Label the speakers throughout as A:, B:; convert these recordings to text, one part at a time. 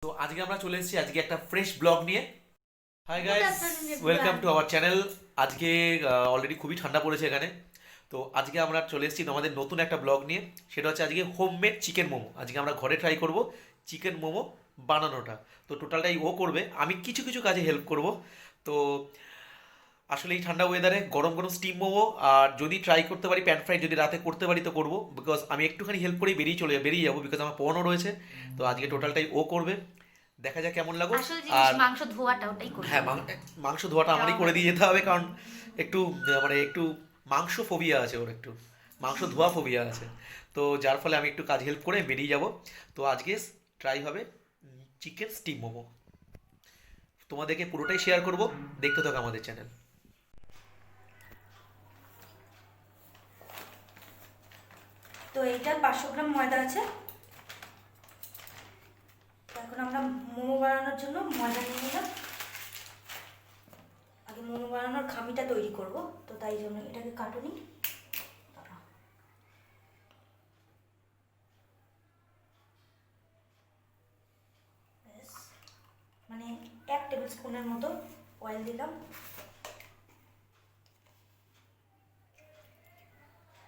A: তো আজকে আমরা চলে এসেছি আজকে একটা ফ্রেশ ব্লগ নিয়ে। Hi
B: Good
A: guys,
B: afternoon,
A: welcome
B: everyone.
A: To our channel. আজকে অলরেডি খুবই ঠান্ডা পড়েছে এখানে। তো আজকে আমরা চলে এসেছি আমাদের নতুন একটা ব্লগ নিয়ে। সেটা হচ্ছে আজকে হোমমেড চিকেন মোমো। আজকে আমরা ঘরে ট্রাই করব চিকেন মোমো বানানোটা। তো টোটালটাই ও করবে, আমি কিছু কিছু কাজে হেল্প করব। তো আসলে এই ঠান্ডা ওয়েদারে গরম গরম স্টিম মোমো, আর যদি ট্রাই করতে পারি প্যান ফ্রাই, যদি রাতে করতে পারি তো করবো, বিকজ আমি একটুখানি হেল্প করেই বেরিয়ে যাবো, বিকজ আমার পড়ানো রয়েছে। তো আজকে টোটালটাই ও করবে, দেখা যাক কেমন লাগুক।
B: আসল জিনিস
A: আর
B: মাংস ধোয়াটা ওটাই করবে।
A: হ্যাঁ, মাংস ধোয়াটা
B: এটাও
A: আমারই
B: আমরা
A: করে দিয়ে যেতে
B: দেখবো।
A: হবে, কারণ একটু মানে একটু মাংস ফোবিয়া আছে ওর, একটু মাংস ধোয়া ফোবিয়া আছে। তো যার ফলে আমি একটু কাজ হেল্প করে বেরিয়ে যাব। তো আজকে ট্রাই হবে চিকেন স্টিম মোমো। তোমাদেরকে পুরোটাই শেয়ার করব, দেখতে থাকো আমাদের চ্যানেল।
B: তো এইটা 500 গ্রাম ময়দা আছে। তো এখন আমরা মোমো বানানোর জন্য ময়দা নিয়ে নিলাম। আগে মোমো বানানোর খামিটা তৈরি করব, তো তাই জন্য এটাকে কাটুনি। দাঁড়াও। ব্যাস, মানে 1 টেবিল স্পুনের মতো অয়েল দিলাম,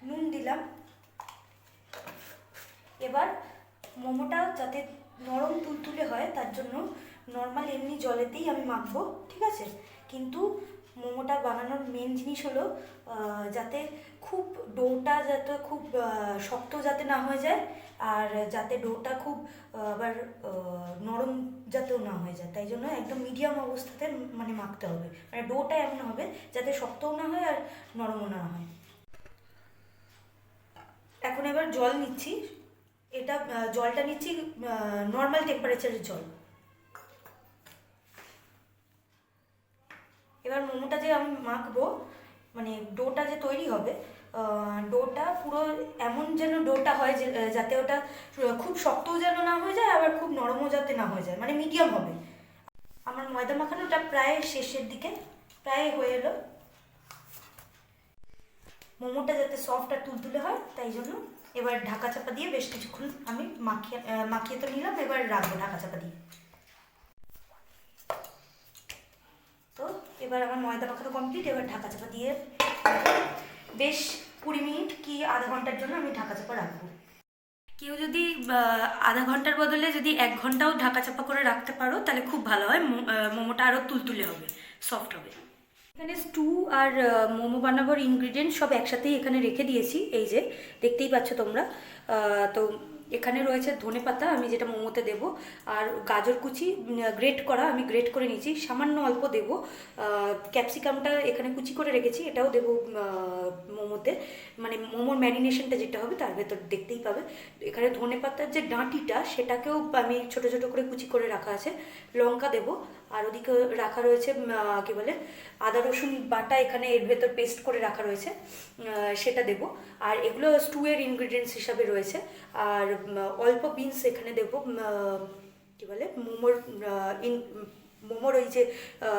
B: নুন দিলাম। এবার মোমোটা যাতে নরম তুলতুলে হয় তার জন্য নর্মাল এমনি জলেতেই আমি মাখবো, ঠিক আছে? কিন্তু মোমোটা বানানোর মেন জিনিস হলো যাতে খুব ডোটা যাতে খুব শক্ত যাতে না হয়ে যায়, আর যাতে ডোটা খুব আবার নরম যাতেও না হয়ে যায়। তাই জন্য একদম মিডিয়াম অবস্থাতে মানে মাখতে হবে, মানে ডোটা এমন হবে যাতে শক্তও না হয় আর নরমও না হয়। এখন এবার জল নিচ্ছি। এটা জলটা নিচ্ছি নর্মাল টেম্পারেচারের জল। এবার মোমোটা যে আমি মাখবো, মানে ডোটা যে তৈরি হবে, ডোটা পুরো এমন যেন ডোটা হয় যে যাতে ওটা খুব শক্তও যেন না হয়ে যায়, আবার খুব নরমও যাতে না হয়ে যায়, মানে মিডিয়াম হবে। আমার ময়দা মাখানোটা প্রায় শেষের দিকে, প্রায় হয়ে এলো। মোমোটা যাতে সফট আর তুলতুলে হয় তাই জন্য এবার ঢাকা চাপা দিয়ে বেশ কিছুক্ষণ আমি মাখিয়ে মাখিয়ে তো নিলাম, এবার রাখবো ঢাকা চাপা দিয়ে। তো এবার আমার ময়দা মাখানো কমপ্লিট, এবার ঢাকা চাপা দিয়ে বেশ 20 মিনিট কি আধা ঘন্টার জন্য আমি ঢাকা চাপা রাখবো। কেউ যদি আধা ঘন্টার বদলে যদি 1 ঘন্টাও ঢাকা চাপা করে রাখতে পারো তাহলে খুব ভালো হয়, মোমোটা আরও তুলতুলে হবে, সফট হবে। এখানে স্টু আর মোমো বানাবার ইনগ্রিডিয়েন্ট সব একসাথেই এখানে রেখে দিয়েছি, এই যে দেখতেই পাচ্ছ তোমরা। তো এখানে রয়েছে ধনেপাতা, আমি যেটা মোমোতে দেবো, আর গাজর কুচি গ্রেট করা, আমি গ্রেট করে নিয়েছি, সামান্য অল্প দেবো। ক্যাপসিকামটা এখানে কুচি করে রেখেছি, এটাও দেবো মোমোতে, মানে মোমোর ম্যারিনেশনটা যেটা হবে তার ভেতর দেখতেই পাবে। এখানে ধনেপাতার যে ডাঁটিটা সেটাকেও আমি ছোট ছোট করে কুচি করে রাখা আছে, লঙ্কা দেবো। আর ওদিকে রাখা রয়েছে কী বলে আদা রসুন বাটা, এখানে এর ভেতর পেস্ট করে রাখা রয়েছে, সেটা দেবো। আর এগুলো স্টুয়ের ইনগ্রিডিয়েন্টস হিসাবে রয়েছে। আর অল্প বিনস এখানে দেবো, কী বলে মোমোর মোমোর ওই যে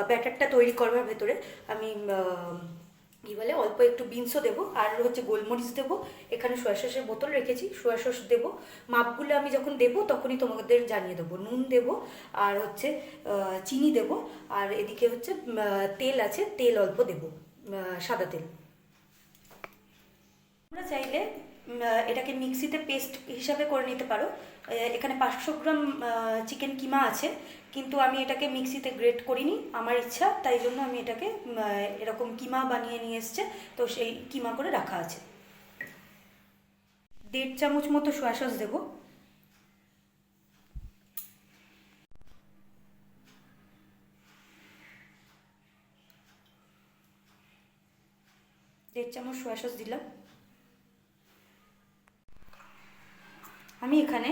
B: ব্যাটারটা তৈরি করবার ভেতরে আমি কী বলে অল্প একটু বিনসও দেবো, আর হচ্ছে গোলমরিচ দেবো। এখানে সোয়া সসের বোতল রেখেছি, সোয়া সস দেবো। মাপগুলো আমি যখন দেবো তখনই তোমাদের জানিয়ে দেবো। নুন দেবো, আর হচ্ছে চিনি দেবো, আর এদিকে হচ্ছে তেল আছে, তেল অল্প দেবো, সাদা তেল। তোমরা চাইলে এটাকে মিক্সিতে পেস্ট হিসাবে করে নিতে পারো। এখানে 500 গ্রাম চিকেন কিমা আছে, কিন্তু আমি এটাকে মিক্সিতে গ্রেট করিনি, আমার ইচ্ছা, তাই জন্য আমি এটাকে এরকম কিমা বানিয়ে নিয়ে এসছে, তো সেই কিমা করে রাখা আছে। 1.5 চামচ মতো সোয়া সস দেবো। 1.5 চামচ সোয়া সস দিলাম। আমি এখানে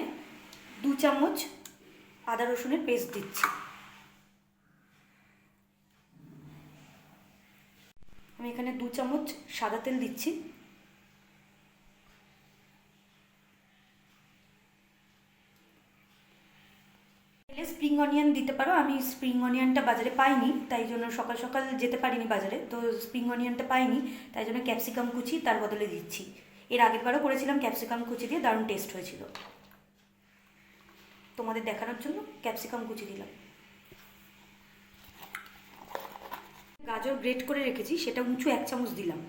B: 2 চামচ আদা রসুনের পেস্ট দিচ্ছি। আমি এখানে 2 চামচ সাদা তেল দিচ্ছি। স্প্রিং অনিয়ন দিতে পারো, আমি স্প্রিং অনিয়নটা বাজারে পাইনি, তাই জন্য সকাল সকাল যেতে পারিনি বাজারে, তো স্প্রিং অনিয়নটা পাইনি, তাই জন্য ক্যাপসিকাম কুচি তার বদলে দিচ্ছি। এর আগের বারও করেছিলাম ক্যাপসিকাম কুচি দিয়ে, দারুণ টেস্ট হয়েছিল। তোমাদের দেখানোর জন্য ক্যাপসিকাম কুচি দিলাম। গাজর গ্রেট করে রেখেছি, সেটা উঁচু 1 চামচ দিলাম।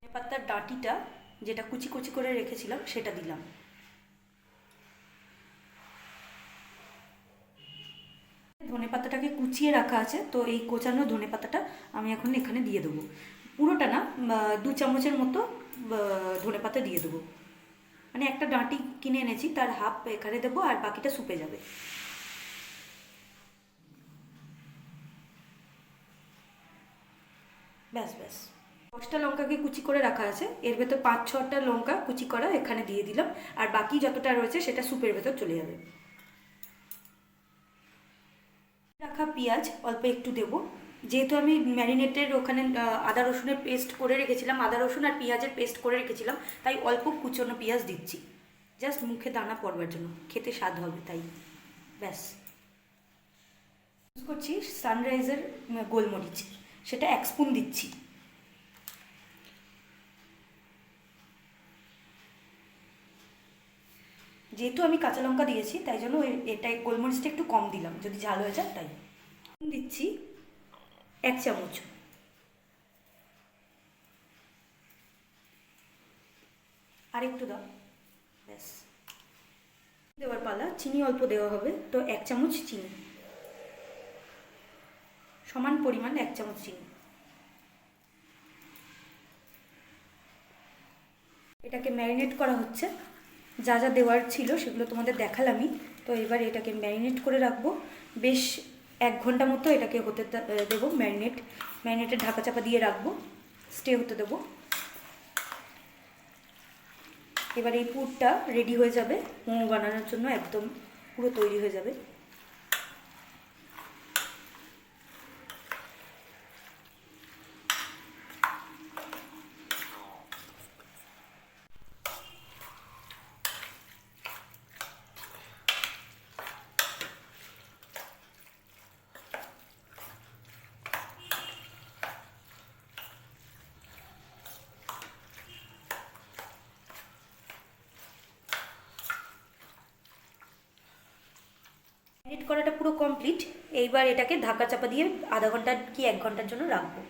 B: ধনেপাতার ডাঁটিটা যেটা কুচি কুচি করে রেখেছিলাম সেটা দিলাম। ধনেপাতাটাকে কুচিয়ে রাখা আছে, তো এই কোচানো ধনেপাতাটা আমি এখন এখানে দিয়ে দেবো। পুরোটা না, 2 চামচের মতো ধনেপাতা দিয়ে দেবো। মানে একটা ডাঁটি কিনে এনেছি, তার হাফ এখানে দেবো আর বাকিটা সুপে যাবে। ব্যাস ব্যাস। 10টা লঙ্কাকে কুচি করে রাখা আছে, এর ভেতর 5-6টা লঙ্কা কুচি করা এখানে দিয়ে দিলাম, আর বাকি যতটা রয়েছে সেটা স্যুপের ভেতর চলে যাবে। রাখা পেঁয়াজ অল্প একটু দেবো, যেহেতু আমি ম্যারিনেটের ওখানে আদা রসুনের পেস্ট করে রেখেছিলাম, আদা রসুন আর পেঁয়াজের পেস্ট করে রেখেছিলাম, তাই অল্প কুচনো পেঁয়াজ দিচ্ছি, জাস্ট মুখে দানা পড়বার জন্য, খেতে স্বাদ হবে তাই। ব্যাস। ইউজ করছি সানরাইজের গোলমরিচ, সেটা 1 স্পুন দিচ্ছি। যেহেতু আমি কাঁচা লঙ্কা দিয়েছি তাই জন্য এটা গোলমরিচটা একটু কম দিলাম, যদি ঝাল হয়ে যায় তাই। দিচ্ছি 1 চামচ। আর একটু দাও। ব্যাস। দেওয়ার পালা, চিনি অল্প দেওয়া হবে, তো 1 চামচ চিনি, সমান পরিমাণ 1 চামচ চিনি। এটাকে ম্যারিনেট করা হচ্ছে, যা যা দেওয়ার ছিল সেগুলো তোমাদের দেখালামই। তো এবার এটাকে ম্যারিনেট করে রাখবো বেশ 1 ঘন্টা মতো, এটাকে হতে দেবো। ম্যারিনেটের ঢাকা চাপা দিয়ে রাখবো, স্টে হতে দেবো। এবার এই পুরটা রেডি হয়ে যাবে মোমো বানানোর জন্য, একদম পুরো তৈরি হয়ে যাবে। ম্যারিনেট করাটা পুরো কমপ্লিট। এইবার এটাকে ঢাকা চাপা দিয়ে আধা ঘন্টা কি 1 ঘন্টার জন্য রাখবো।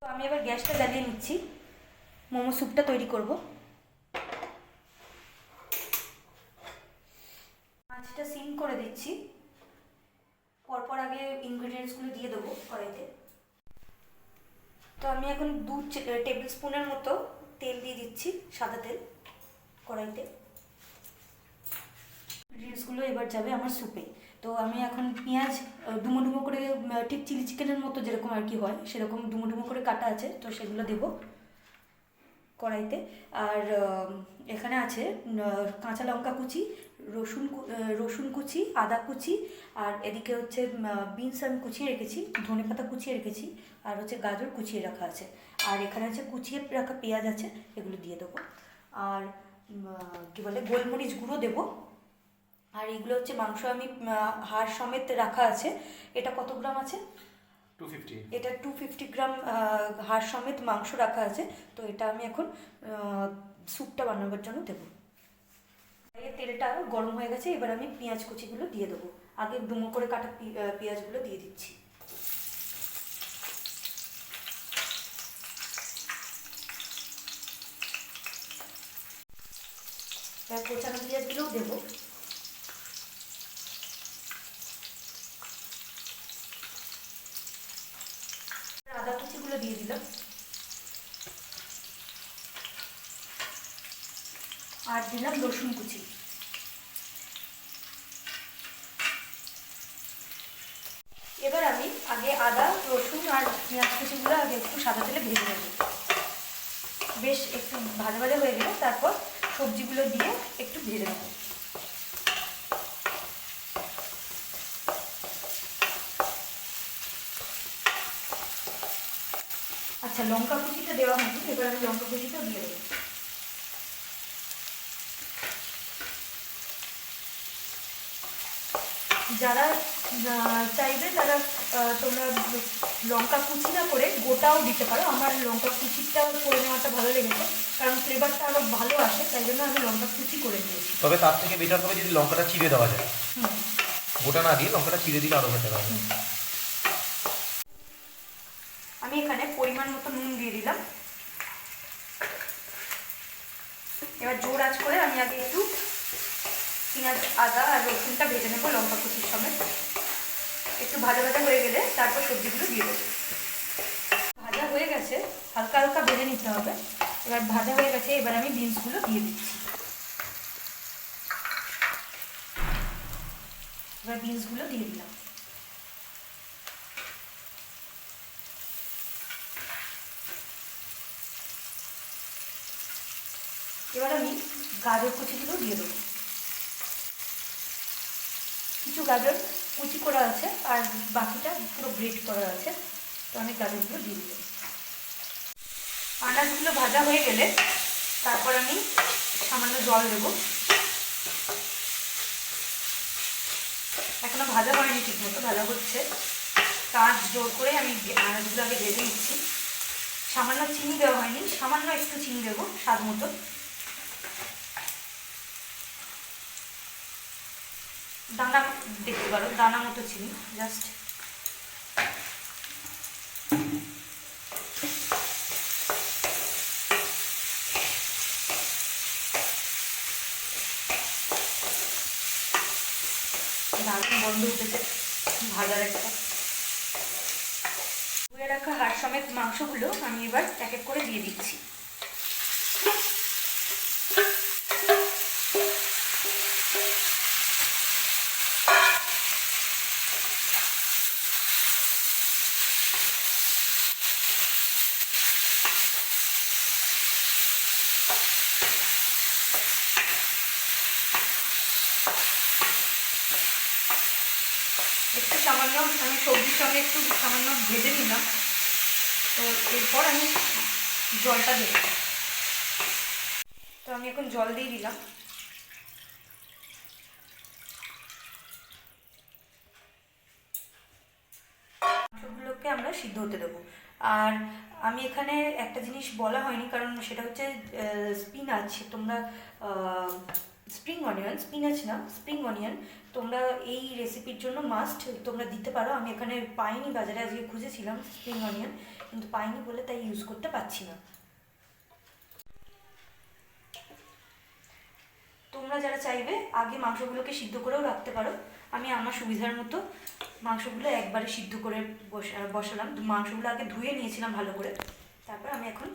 B: তো আমি এবার গ্যাসটা জ্বালিয়ে নিচ্ছি, মোমো স্যুপটা তৈরি করব। আঁচটা সিম করে দিচ্ছি, পরপর আগে ইনগ্রিডিয়েন্টসগুলো দিয়ে দেবো কড়াইতে। তো আমি এখন 2 টেবিল স্পুনের মতো তেল দিয়ে দিচ্ছি, সাদা তেল কড়াইতে। ইনগ্রিডিয়েন্টসগুলো এবার যাবে আমার স্যুপে। তো আমি এখন পেঁয়াজ ডুমো ডুমো করে, ঠিক চিলি চিকেনের মতো যেরকম আর কি হয় সেরকম ডুমো ডুমো করে কাটা আছে, তো সেগুলো দেবো কড়াইতে। আর এখানে আছে কাঁচা লঙ্কা কুচি, রসুন কুচি, আদা কুচি, আর এদিকে হচ্ছে বিনস আমি কুচিয়ে রেখেছি, ধনেপাতা কুচিয়ে রেখেছি, আর হচ্ছে গাজর কুচিয়ে রাখা আছে, আর এখানে হচ্ছে কুচিয়ে রাখা পেঁয়াজ আছে, এগুলো দিয়ে দেবো। আর কী বলে, গোলমরিচ গুঁড়ো দেবো। আর এগুলো হচ্ছে মাংস আমি হাড় সমেত রাখা আছে। এটা কত গ্রাম আছে?
A: 250।
B: এটা 250 গ্রাম হাড় সমেত মাংস রাখা আছে। তো এটা আমি এখন স্যুপটা বানানোর জন্য দেবো। তেলটা গরম হয়ে গেছে, এবার আমি পেঁয়াজ কুচিগুলো দিয়ে দেবো। আগে ডুমো করে কাটা পেঁয়াজগুলো দিয়ে দিচ্ছি। এবার কোচানো পেঁয়াজগুলোও দেবো। আদা কুচিগুলো দিয়ে দিলাম, আর দিলাম রসুন কুচি। এবার আমি আগে আদা রসুন আর পেঁয়াজ কুচিগুলো আগে একটু সাদা তেলে ভেজে নেব। বেশ একটু ভাজা ভাজা হয়ে গেলে তারপর সবজিগুলো দিয়ে একটু ভেজে নেব। আচ্ছা, লঙ্কা কুচিটা দেওয়া হয়নি, এবার আমি লঙ্কা কুচিটাও দিয়ে দেবো। যারা চাইবে তারা তোমরা লঙ্কা কুচি না করে গোটাও দিতে পারো। আমার লঙ্কা কুচিটা করে নেওয়াটা ভালো ভালো লেগেছে, কারণ ফ্লেভারটা আরও ভালো আসে, তাই জন্য আমি লঙ্কা কুচি করে নিয়েছি।
A: তবে তার থেকে বেটার হবে যদি লঙ্কাটা চিড়ে দেওয়া যায়,
B: হুম।
A: গোটা না দিয়ে লঙ্কাটা চিড়ে দিলে আরও বেটার হবে।
B: আমি এখানে পরিমাণ মতো নুন দিয়ে দিলাম। এবার জোর আঁচ করে আমি আগে একটু পেঁয়াজ, আদা আর রসুনটা ভেজে নেবো লঙ্কা কুচির সমেত। একটু ভাজা ভাজা হয়ে গেলে তারপর সবজিগুলো দিয়ে দেবো। ভাজা হয়ে গেছে, হালকা হালকা ভেজে নিতে হবে। এবার ভাজা হয়ে গেছে, এবার আমি বিনসগুলো দিয়ে দিচ্ছি। এবার বিনসগুলো দিয়ে দিলাম। এবার আমি গাজর কুচিগুলো দিয়ে দেবো। কিছু গাজর কুচি করা আছে আর বাকিটা পুরো গ্রেট করা আছে, তো আমি গাজরগুলো দিয়ে দিলাম। আনাজগুলো ভাজা হয়ে গেলে তারপর আমি সামান্য জল দেবো। এখনো ভাজা হয়নি ঠিক মতো, ভাজা হচ্ছে, কাজ জোর করে আমি আনাজগুলো আগে ভেজে নিচ্ছি। সামান্য চিনি দেওয়া হয়নি, সামান্য একটু চিনি দেবো স্বাদ মতো। দানা দেখতে পারো, দানা মতো চিনি, জাস্ট। দারুণ গন্ধ উঠেছে ভাজার একটা। ধুয়ে রাখা হাড় সমেত মাংসগুলো আমি এবার এক এক করে দিয়ে দিচ্ছি। একটু সামান্য আমি সবজির সঙ্গে একটু সামান্য ভেজে নিলাম, তো এরপর আমি জলটা দেব। তো আমি এখন জল দিয়ে দিলাম। মাংসগুলোকে আমরা সিদ্ধ হতে দেবো। আর আমি এখানে একটা জিনিস বলা হয়নি, কারণ সেটা হচ্ছে স্পিনাচ। তোমরা স্প্রিং অনিয়ন, স্পিনাচ না, স্প্রিং অনিয়ন তোমরা এই রেসিপির জন্য মাস্ট তোমরা দিতে পারো। আমি এখানে পাইনি, বাজারে আজকে খুঁজেছিলাম স্প্রিং অনিয়ন, কিন্তু পাইনি বলে তাই ইউজ করতে পারছি না। তোমরা যারা চাইবে আগে মাংসগুলোকে সিদ্ধ করেও রাখতে পারো। আমি আমার সুবিধার মতো মাংসগুলো একবারে সিদ্ধ করে বসালাম। মাংসগুলো আগে ধুয়ে নিয়েছিলাম ভালো করে, তারপর আমি এখন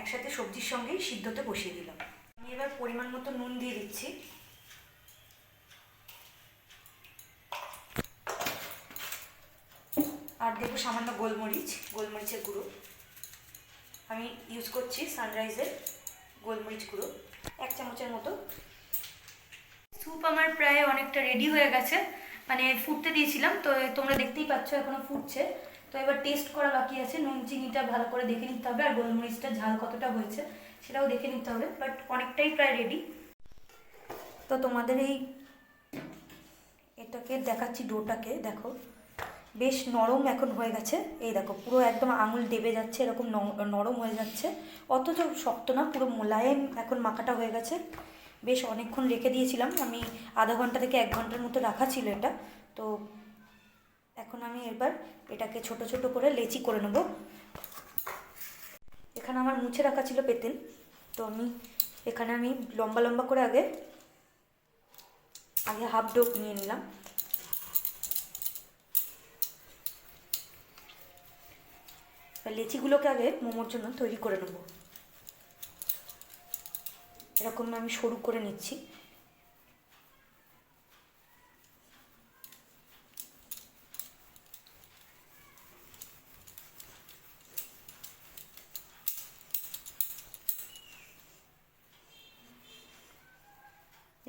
B: একসাথে সবজির সঙ্গেই সিদ্ধতে বসিয়ে দিলাম। আমি এবার পরিমাণ মতো নুন দিয়ে দিচ্ছি। আর দেবো সামান্য গোলমরিচের গুঁড়ো। আমি ইউজ করছি সানরাইজের গোলমরিচ গুঁড়ো 1 চামচের মতো। স্যুপ আমার প্রায় অনেকটা রেডি হয়ে গেছে, মানে ফুটতে দিয়েছিলাম, তো তোমরা দেখতেই পাচ্ছ এখনো ফুটছে। তো এবার টেস্ট করা বাকি আছে, নুন চিনিটা ভালো করে দেখে নিতে হবে, আর গোলমরিচটা ঝাল কতটা হয়েছে সেটাও দেখে নিতে হবে, বাট অনেকটাই প্রায় রেডি। তো তোমাদের এটাকে দেখাচ্ছি, ডোটাকে দেখো বেশ নরম এখন হয়ে গেছে। এই দেখো পুরো একদম আঙুল ডেবে যাচ্ছে, এরকম নরম হয়ে যাচ্ছে, অথচ শক্ত না, পুরো মোলায়েম এখন মাখাটা হয়ে গেছে। বেশ অনেকক্ষণ রেখে দিয়েছিলাম আমি, আধা ঘন্টা থেকে 1 ঘন্টার মতো রাখা ছিল এটা। তো এখন আমি এবার এটাকে ছোট ছোট করে লেচি করে নেব। এখানে আমার মুছে রাখা ছিল পেতেন, তো এখানে আমি লম্বা লম্বা করে আগে হাফ ডো নিয়ে নিলাম। লেচিগুলোকে আগে মোমোর জন্য তৈরি করে নেব। এরকম আমি সরু করে নিচ্ছি।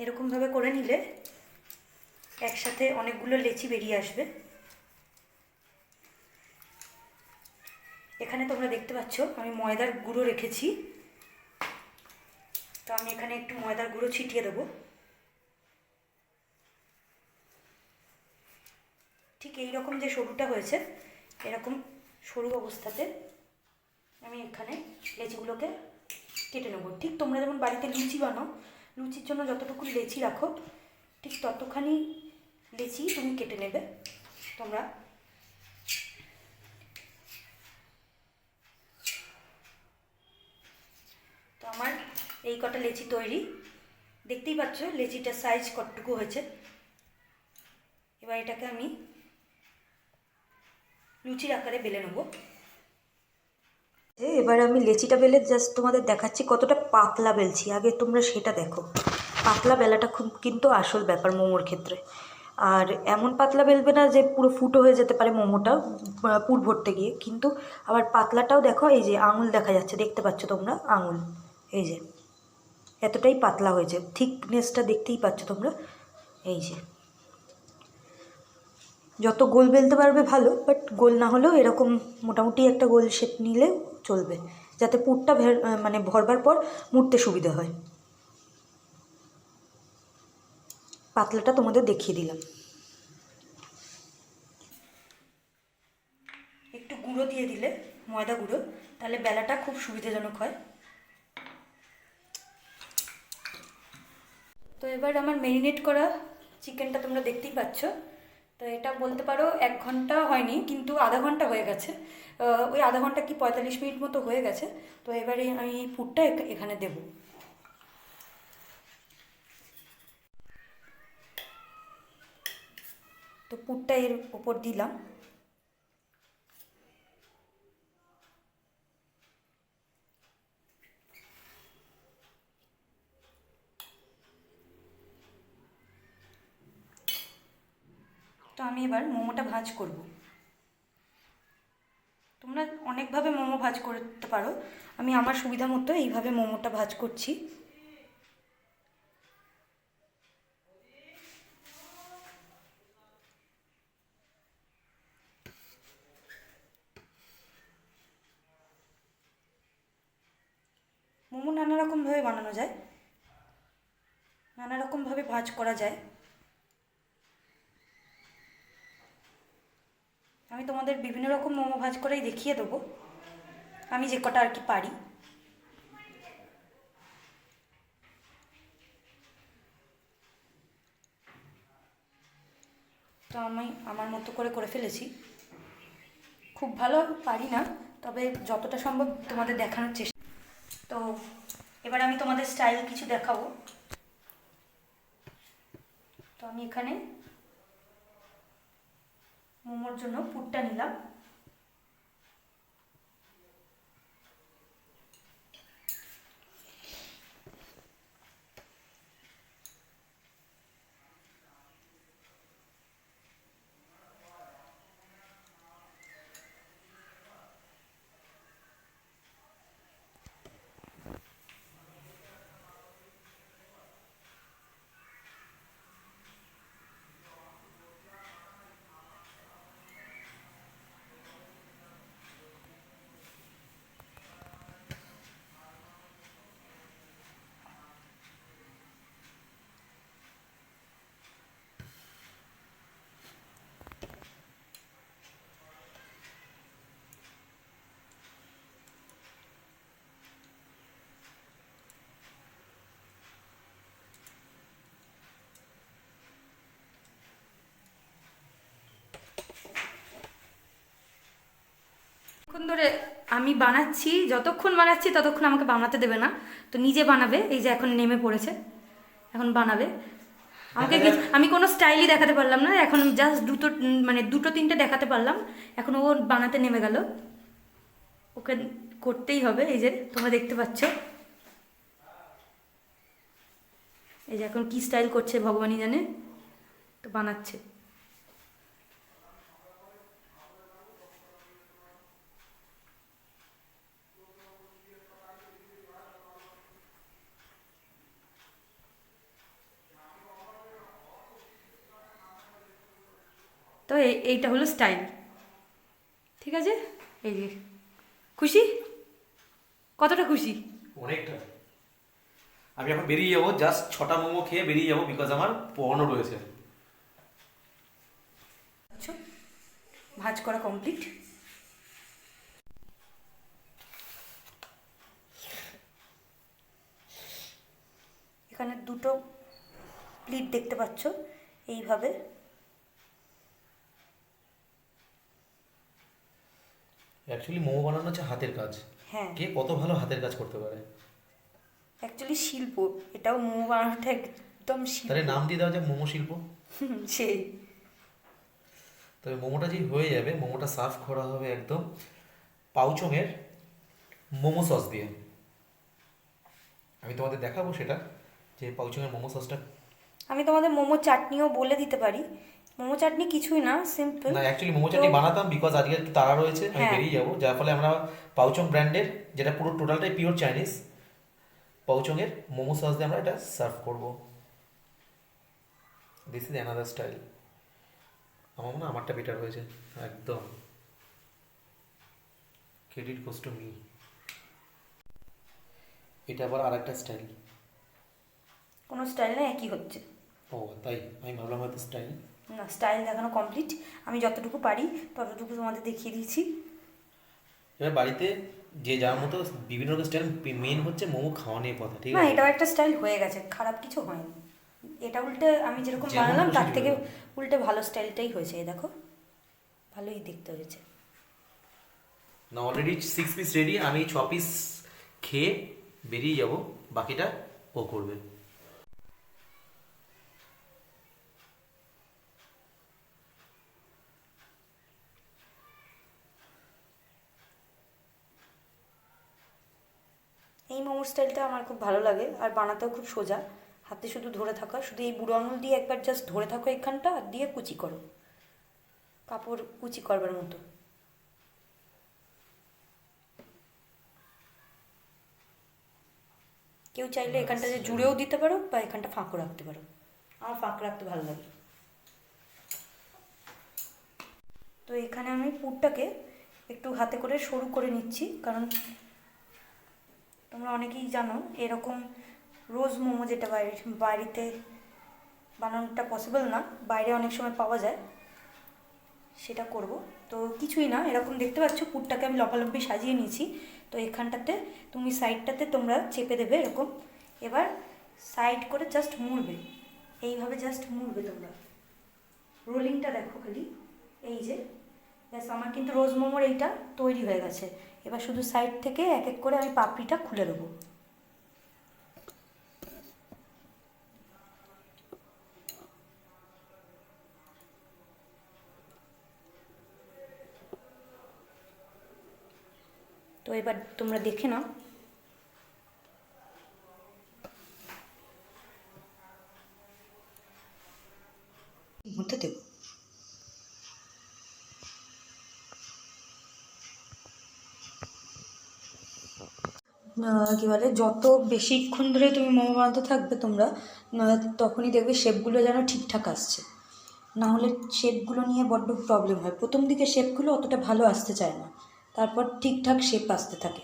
B: এরকমভাবে করে নিলে একসাথে অনেকগুলো লেচি বেরিয়ে আসবে। এখানে তোমরা দেখতে পাচ্ছ আমি ময়দার গুঁড়ো রেখেছি, তো আমি এখানে একটু ময়দার গুঁড়ো ছিটিয়ে দেবো। ঠিক এই রকম যে সরুটা হয়েছে, এরকম সরু অবস্থাতে আমি এখানে লেচিগুলোকে কেটে নেবো। ঠিক তোমরা যেমন বাড়িতে লুচি বানাও, লুচির জন্য যতটুকু লেচি রাখো ঠিক ততখানি লেচি তুমি কেটে নেবে তোমরা। তো আমার এই কটা লেচি তৈরি, দেখতেই পাচ্ছ লেচিটার সাইজ কতটুকু হয়েছে। এবার এটাকে আমি লুচির আকারে বেলে নেব। এবার আমি লেচিটা বেলে জাস্ট তোমাদের দেখাচ্ছি কতটা পাতলা বেলছি, আগে তোমরা সেটা দেখো। পাতলা বেলাটা খুব কিন্তু আসল ব্যাপার মোমোর ক্ষেত্রে। আর এমন পাতলা বেলবে না যে পুরো ফুটো হয়ে যেতে পারে মোমোটা পুর ভরতে গিয়ে, কিন্তু আবার পাতলাটাও দেখো, এই যে আঙুল দেখা যাচ্ছে, দেখতে পাচ্ছ তোমরা আঙুল, এই যে এতটাই পাতলা হয়েছে, থিকনেসটা দেখতেই পাচ্ছ তোমরা। এই যে যত গোল বেলতে পারবে ভালো, বাট গোল না হলেও এরকম মোটামুটি একটা গোল শেপ নিলে চলবে, যাতে পুরটা মানে ভরবার পর মুড়তে সুবিধা হয়। পাতলাটা তোমাদের দেখিয়ে দিলাম। একটু গুঁড়ো দিয়ে দিলে, ময়দা গুঁড়ো, তাহলে বেলাটা খুব সুবিধাজনক হয়। তো এবার আমার ম্যারিনেট করা চিকেনটা তোমরা দেখতেই পাচ্ছ। তো এটা বলতে পারো 1 ঘন্টা হয়নি, কিন্তু আধা ঘন্টা হয়ে গেছে। ওই আধা ঘন্টা কি 45 মিনিট মতো হয়ে গেছে। তো এবারে আমি পুরটা এখানে দেব। তো পুরটা এর ওপর দিলাম। তো আমি এবার মোমোটা ভাঁজ করব। তোমরা অনেকভাবে মোমো ভাঁজ করতে পারো, আমি আমার সুবিধা মতো এইভাবে মোমোটা ভাঁজ করছি। মোমো নানা রকমভাবে বানানো যায়, নানা রকমভাবে ভাঁজ করা যায়। আমি তোমাদের বিভিন্ন রকম মোমো ভাঁজ করেই দেখিয়ে দেবো, আমি যে কটা আর কি পারি। তো আমি আমার মতো করে ফেলেছি, খুব ভালো পারি না, তবে যতটা সম্ভব তোমাদের দেখানোর চেষ্টা। তো এবার আমি তোমাদের স্টাইল কিছু দেখাবো। তো আমি এখানে মোমোর জন্য পুরটা নিলাম। যতক্ষণ ধরে আমি বানাচ্ছি, যতক্ষণ বানাচ্ছি ততক্ষণ আমাকে বানাতে দেবে না, তো নিজে বানাবে। এই যে এখন নেমে পড়েছে, এখন বানাবে। আমাকে আমি কোনো স্টাইলই দেখাতে পারলাম না, এখন জাস্ট দুটো তিনটে দেখাতে পারলাম, এখন ও বানাতে নেমে গেল। ওকে করতেই হবে, এই যে তোমরা দেখতে পাচ্ছ, এই যে এখন কি স্টাইল করছে ভগবানই জানে, তো বানাচ্ছে। তো এইটা হলো স্টাইল, ঠিক আছে। এই যে খুশি, কতটা খুশি?
A: অনেকটা। আমি এখন বেরিয়ে যাবো, জাস্ট 6টা মোমো খেয়ে বেরিয়ে যাবো, বিকজ আমার পড়ানো রয়েছে।
B: ভাঁজ করা কমপ্লিট। এখানে দুটো প্লিট দেখতে পাচ্ছ, এইভাবে
A: অ্যাকচুয়ালি মোমো বানানো হচ্ছে হাতের কাজ।
B: হ্যাঁ,
A: কে কত ভালো হাতের কাজ করতে পারে।
B: অ্যাকচুয়ালি শিল্প, এটাও মোমো বানানোটা একদম শিল্প।
A: তাহলে নাম দিয়ে দেওয়া যায় মোমো শিল্প।
B: সেই
A: তবে মোমোটা যেই হয়ে যাবে, মোমোটা সার্ভ করা হবে একদম পাউচংয়ের মোমো সস দিয়ে। আমি তোমাদের দেখাবো সেটা, যে পাউচংয়ের মোমো সসটা।
B: আমি তোমাদের মোমো চাটনিও বলে দিতে পারি। মোমো চাটনি কিছুই না, সিম্পল।
A: না, অ্যাকচুয়ালি মোমো চাটনি বানাতাম, বিকজ আজকে একটু তাড়া রয়েছে, আমি
B: হ্যাঁ।
A: বেরিয়ে যাবো, যার ফলে আমরা পাউচং ব্র্যান্ডের, যেটা পুরো টোটালটাই পিওর চাইনিজ, পাউচংয়ের মোমো সস দিয়ে আমরা এটা সার্ভ করবো। This is another style. আমার মনে হয় আমারটা বেটার হয়েছে একদম। Credit goes to me. এটা আবার আর একটা স্টাইল।
B: কোনো স্টাইল না, একই হচ্ছে।
A: ও তাই, আমি ভাবলাম হয়তো স্টাইল।
B: না, স্টাইল দেখানো কমপ্লিট। আমি যতটুকু পারি ততটুকু তোমাদের দেখিয়ে দিয়েছি।
A: এবার বাড়িতে যে যার মতো বিভিন্ন রকম স্টাইল, মেন হচ্ছে মোমো খাওয়া নিয়ে কথা, ঠিক
B: না,
A: আছে?
B: এটাও একটা স্টাইল হয়ে গেছে, খারাপ কিছু হয়নি। এটা উল্টে আমি যেরকম
A: যেমন
B: বানালাম
A: খুশি
B: তার থেকে
A: যেভাবে।
B: উল্টে ভালো স্টাইলটাই হয়েছে। এই দেখো, ভালোই দেখতে হয়েছে।
A: না, অলরেডি 6 পিস রেডি, আমি 6 পিস খেয়ে বেরিয়ে যাব, বাকিটা ও করবে।
B: এই মোমোর স্টাইলটা আমার খুব ভালো লাগে, আর বানাতেও খুব সোজা। হাতে শুধু ধরে থাকা, শুধু এই বুড়ো আঙুল দিয়ে একবার জাস্ট ধরে থাকো এখানটা, আর দিয়ে কুচি করো, কাপড় কুচি করবার মতো। কেউ চাইলে এখানটা যে জুড়েও দিতে পারো, বা এখানটা ফাঁকও রাখতে পারো। আমার ফাঁক রাখতে ভালো লাগে। তো এখানে আমি পুরটাকে একটু হাতে করে সরু করে নিচ্ছি, কারণ তোমরা অনেকেই জানো এরকম রোজ মোমো, যেটা বাড়িতে বানানোটা পসিবল না, বাইরে অনেক সময় পাওয়া যায়, সেটা করব। তো কিছুই না, এরকম দেখতে পাচ্ছ পুরটাকে আমি লম্বালম্বি সাজিয়ে নিয়েছি। তো এখানটাতে তুমি সাইডটাতে তোমরা চেপে দেবে এরকম। এবার সাইড করে জাস্ট মুড়বে, এইভাবে জাস্ট মুড়বে তোমরা। রোলিংটা দেখো খালি, এই যে ব্যাস, আমার কিন্তু রোজ মোমোর এইটা তৈরি হয়ে গেছে। এবার শুধু সাইড থেকে এক এক করে আমি পাপড়িটা খুলে দেবো। তো এবার তোমরা দেখে নাও। মধ্যে দেবো, কী বলে, যত বেশিক্ষণ ধরে তুমি মোমো বানাতে থাকবে তোমরা, তখনই দেখবে শেপগুলো যেন ঠিকঠাক আসছে। না হলে শেপগুলো নিয়ে বড্ড প্রবলেম হয়। প্রথম দিকে শেপগুলো অতটা ভালো আসতে চায় না, তারপর ঠিকঠাক শেপ আসতে থাকে।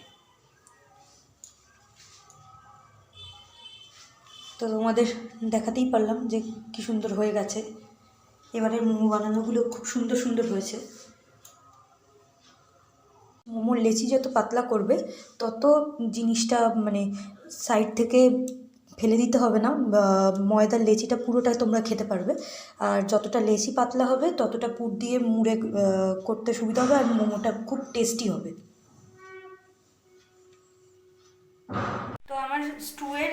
B: তো তোমাদের দেখাতেই পারলাম যে কী সুন্দর হয়ে গেছে। এবারের মোমো বানানোগুলো খুব সুন্দর সুন্দর হয়েছে। মোমোর লেচি যত পাতলা করবে, তত জিনিসটা মানে সাইড থেকে ফেলে দিতে হবে না, বা ময়দার লেচিটা পুরোটা তোমরা খেতে পারবে। আর যতটা লেচি পাতলা হবে, ততটা পুর দিয়ে মুড়ে করতে সুবিধা হবে, আর মোমোটা খুব টেস্টি হবে। তো আমার স্টুয়ের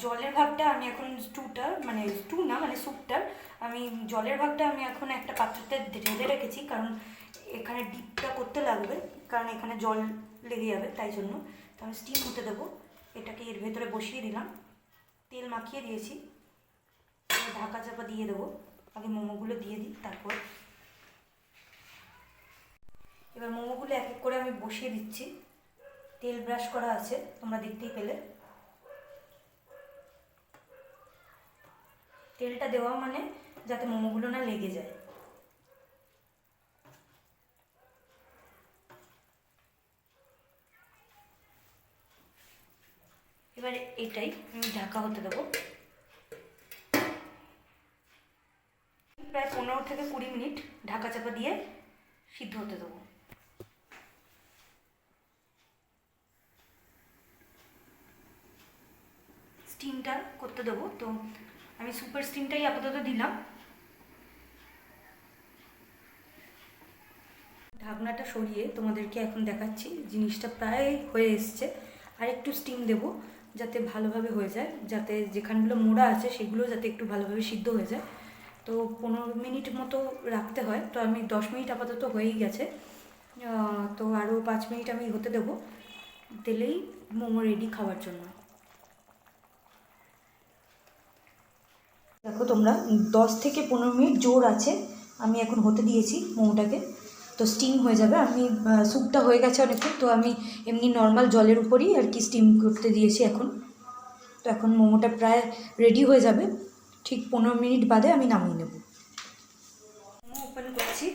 B: জলের ভাগটা আমি এখন, স্টুটা মানে স্টু না, মানে স্যুপটার আমি জলের ভাগটা আমি এখন একটা পাত্রতে ঢেলে রেখেছি, কারণ এখানে ডিপটা করতে লাগবে, কারণ এখানে জল লেগে যাবে, তাই জন্য। তো আমি স্টিম হতে দেবো, এটাকে এর ভেতরে বসিয়ে দিলাম, তেল মাখিয়ে দিয়েছি, ঢাকা চাপা দিয়ে দেবো। আগে মোমোগুলো দিয়ে দিই, তারপর এবার মোমোগুলো এক এক করে আমি বসিয়ে দিচ্ছি। তেল ব্রাশ করা আছে, তোমরা দেখতেই পেলে। তেলটা দেওয়া মানে যাতে মোমোগুলো না লেগে যায়। এবারে এটাই আমি ঢাকা হতে দেবো, প্রায় 15 থেকে 20 মিনিট ঢাকা চাপা দিয়ে সিদ্ধ হতে দেবো। স্টিমটা করতে দেবো। তো আমি সুপের স্টিমটাই আপাতত দিলাম। ঢাকনাটা সরিয়ে তোমাদেরকে এখন দেখাচ্ছি, জিনিসটা প্রায় হয়ে এসছে। আর একটু স্টিম দেবো যাতে ভালোভাবে হয়ে যায়, যাতে যেখানগুলো মোড়া আছে সেগুলো যাতে একটু ভালোভাবে সিদ্ধ হয়ে যায়। তো 15 মিনিট মতো রাখতে হয়, তো আমি 10 মিনিট আপাতত হয়েই গেছে। তো আরও 5 মিনিট আমি হতে দেবো, দিলেই মোমো রেডি খাওয়ার জন্য। দেখো তোমরা 10 থেকে 15 মিনিট জোর আছে আমি এখন হতে দিয়েছি মোমোটাকে। তো স্টিম হয়ে যাবে। আমি স্যুপটা হয়ে গেছে অনেকক্ষণ, তো আমি এমনি নর্মাল জলের উপরই আর কি স্টিম করতে দিয়েছি এখন। তো এখন মোমোটা প্রায় রেডি হয়ে যাবে, ঠিক 15 মিনিট বাদে আমি নামিয়ে নেব। মোমো ওপেন করছি।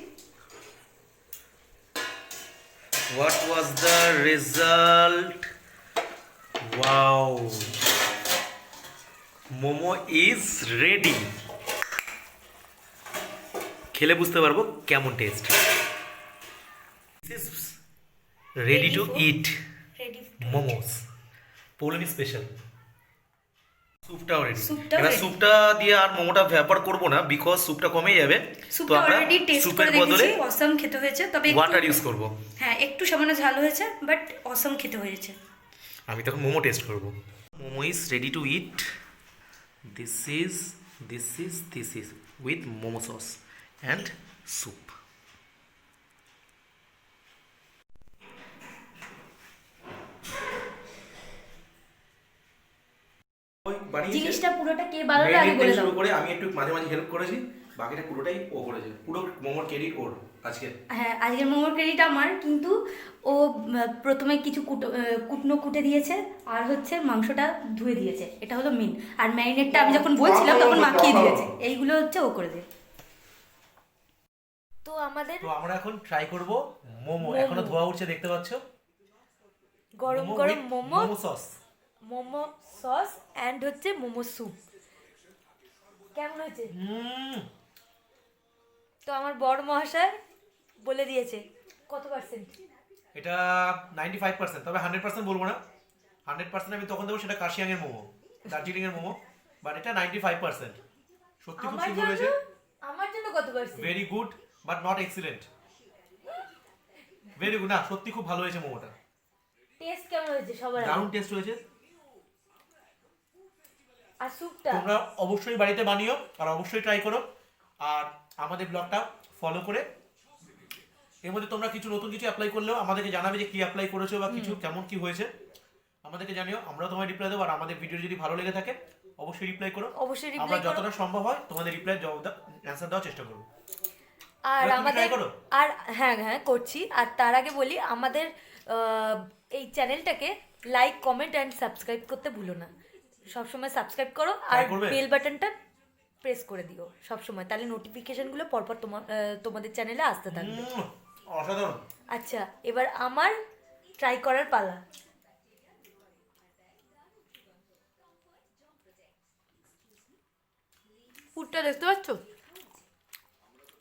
A: What was the result? Wow! Momo is ready. খেলে বুঝতে পারবো কেমন taste. This is ready to eat momos. Poulami special. স্যুপটাও রেডি। এবার স্যুপটা দিয়ে আর মোমোটা ব্যাপার করবো না, বিকজ স্যুপটা কমে যাবে। তো আমরা স্যুপের বদলে
B: অসাম খেতে হয়েছে, তবে
A: ওয়াটার ইউজ করব।
B: হ্যাঁ, একটু সামান্য ঝাল হয়েছে, বাট অসাম খেতে হয়েছে।
A: আমি তখন মোমো টেস্ট করব। Momo is ready to it. This is with momo sauce and soup.
B: জিনিসটা পুরোটা কে বানালো আগে বলে দাও।
A: শুরু করে আমি একটু মাঝে মাঝে হেল্প করেছি, বাকিটা পুরোটাই ও করেছে। পুরো মোমোর ক্রেডিট ওর আজকে।
B: হ্যাঁ, আজকের মোমোর ক্রেডিট আমার, কিন্তু ও প্রথমে কিছু কুটনো কুটে দিয়েছে, আর হচ্ছে মাংসটা ধুয়ে দিয়েছে, এটা হলো মেন। আর ম্যারিনেটটা আমি যখন বলছিলাম তখন মাখিয়ে দিয়েছে। এইগুলো হচ্ছে ও করে দেয়। তো আমরা
A: এখন ট্রাই করব মোমো। এখনো ধোয়া উঠছে, দেখতে পাচ্ছ।
B: গরম গরম momo
A: sauce,
B: momo sauce and হচ্ছে মোমো স্যুপ। কেমন হয়েছে? তো আমার বড় মহাশয় বলে দিয়েছে কত পার্সেন্ট।
A: এটা 95%, তবে 100% বলবো না। 100% আমি তখন দেবো, সেটা কাশিয়াং এর মোমো, দার্জিলিং এর মোমো। বাট এটা 95%। সত্যি খুব সুন্দর হয়েছে।
B: আমার জন্য কত percent?
A: Very good, but not excellent. Very good, না সত্যি খুব ভালো হয়েছে মোমোটা।
B: টেস্ট কেমন হয়েছে সবার?
A: দারুণ টেস্ট হয়েছে।
B: আর স্যুপটা
A: তোমরা অবশ্যই বাড়িতে বানিও আর অবশ্যই ট্রাই করো। আর আমাদের ব্লগটা ফলো করে এর মধ্যে তোমরা কিছু নতুন কিছু অ্যাপ্লাই করলেও আমাদেরকে জানাবে যে কি অ্যাপ্লাই করেছো বা কিছু কেমন কি হয়েছে, আমাদেরকে জানিও। আমরাও তোমায় রিপ্লাই দেবো। আর আমাদের ভিডিও যদি ভালো লেগে থাকে অবশ্যই রিপ্লাই করো। আমরা যতটা সম্ভব হয় তোমাদের রিপ্লাই অ্যান্সার দেওয়ার চেষ্টা করবো।
B: আর আমাদের আর হ্যাঁ করছি। আর তার আগে বলি, আমাদের এই চ্যানেলটাকে লাইক, কমেন্ট অ্যান্ড সাবস্ক্রাইব করতে ভুলো না। সবসময় সাবস্ক্রাইব করো আর বেল বাটনটা প্রেস করে দিও সবসময়, তাহলে নোটিফিকেশনগুলো পরপর তোমাদের চ্যানেলে আসতে থাকবে।
A: অসাধারণ।
B: আচ্ছা, এবার আমার ট্রাই করার পালা। পুরটা দেখতে পাচ্ছ?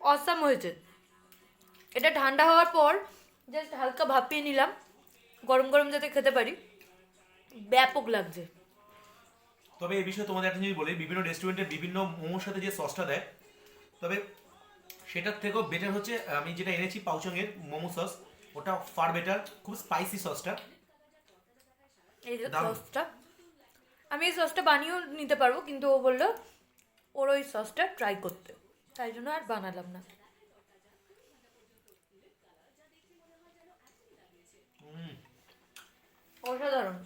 B: অসাম হয়েছে। এটা ঠান্ডা হওয়ার পর জাস্ট হালকা ভাপিয়ে নিলাম, গরম গরম যাতে খেতে পারি। ব্যাপক লাগছে।
A: তবে এই বিষয়ে তোমাদের একটা জিনিস বলি, বিভিন্ন রেস্টুরেন্টে বিভিন্ন মোমোর সাথে যে সসটা দেয়, তবে সেটার থেকেও বেটার হচ্ছে আমি যেটা এনেছি পাউচং এর মোমো সস, ওটা ফার বেটার। খুব স্পাইসি সসটা।
B: এই সসটা আমি এই সসটা বানিয়েও নিতে পারবো, কিন্তু ও বললো ওর ওই সসটা ট্রাই করতে, তাই জন্য আর বানালাম না। অসাধারণ।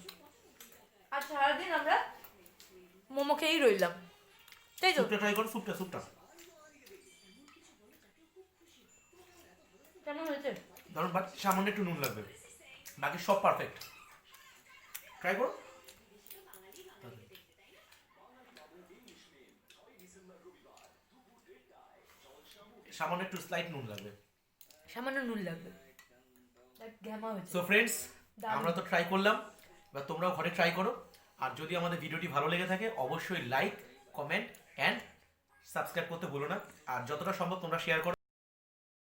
B: আর সারাদিন আমরা মোমো খেয়েই রইলাম, তাই তো?
A: স্যুপটা ট্রাই করো, স্যুপটা
B: কেমন হয়েছে?
A: ধরুন, বাট সামান্য একটু নুন লাগবে, বাকি সব পারফেক্ট। ট্রাই করো। সামান্য একটু স্লাইট নুন লাগবে,
B: সামান্য নুন লাগবে।
A: সো ফ্রেন্ডস, আমরা তো ট্রাই করলাম, এবার তোমরাও ঘরে ট্রাই করো। আর যদি আমাদের ভিডিওটি ভালো লেগে থাকে অবশ্যই লাইক, কমেন্ট অ্যান্ড সাবস্ক্রাইব করতে ভুলো না। আর যতটা সম্ভব তোমরা শেয়ার করো।